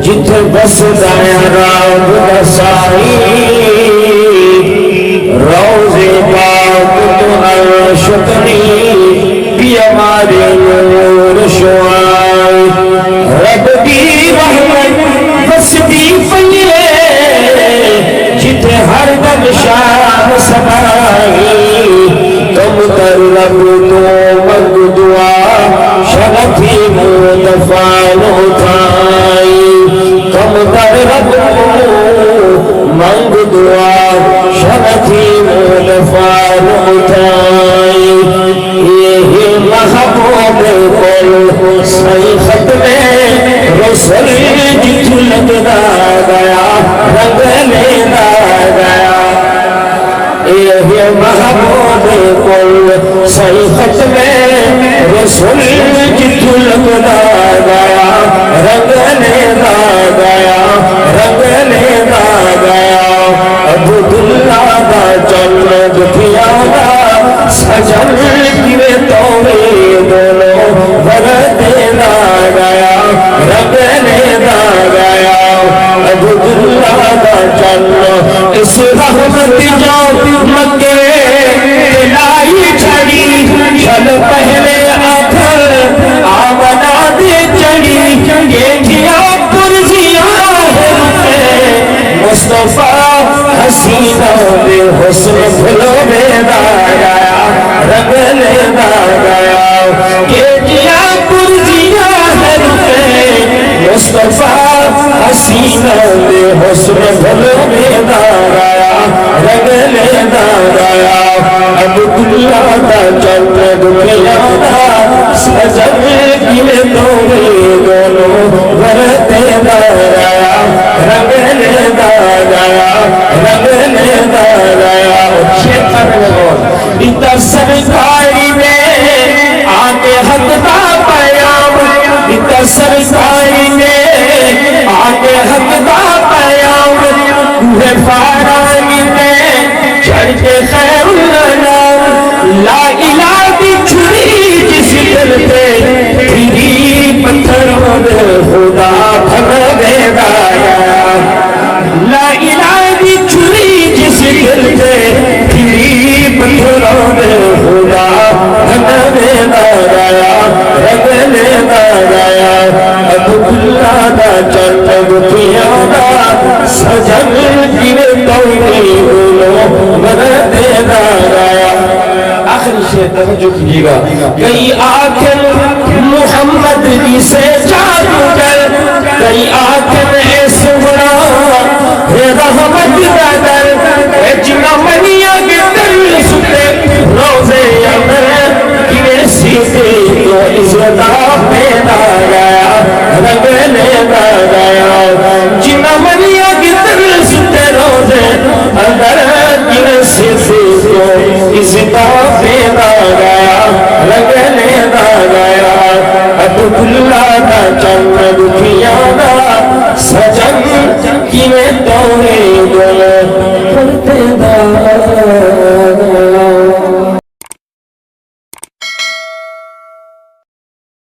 جتھے بس دایا راب دسائی روزے پاک تو عرشتنی بھی ہمارے نور شوائی رب کی رحمت بس دی پئیے جتھے ہر دم شام سبائی کم تر رب تو منگ دعا شرفی مدفان اٹھائی کم در رب منگ دعا شرفی مدفان اٹھائی یہی محبوب کل صحیح ختم رسل جت لگنا گیا رنگ لینا گیا یہ محبوب کل صحیح ختم رسل جت لگنا گیا رنگ لینا گیا رنگ لینا گیا عبداللہ دا جنت پیادا سجل کیوے توڑے دونوں بردینا گیا رنگ لینا گیا عبداللہ دا جنت اس رحمت جو مکے لائی چھڑی چل پہلے آخر آمنا دے چڑی یہ کیا پرزیاں ہے مصطفیٰ حسینہ بے حسن بھلو بیدا گیا رنگ لینا گیا یہ کیا پرزیاں ہے مصطفیٰ حسینہ بے حسن بھلو بیدا گیا رنگ لینا گیا عبداللہ دا جنت پیادا سجل کیوے توڑے دونوں بردینا گیا رنگ لینا گیا رنگ لینا گیا شیطان لگو بیتا سرکاری میں آگے حق دا پیام بیتا سرکاری میں آگے حق دا پیام کوہ فارانی میں چڑھ کے خیر الانام لا الہ دی چھری جس دل پہ تیری پتھروں نے خدا بھر دے گایا لا الہ دی چھری جس دل پہ تیری پتھروں نے خدا بھر دے گایا رنگ لینا گیا عبداللہ دا جنت پیادا سجل کیوے توڑے دونوں بردینا گیا آخری شیئر توجہ کیجیے گا کئی آخر محمد سے جادوگر کئی آخر اے سہرا اے رحمت دادر اے جنہ منیا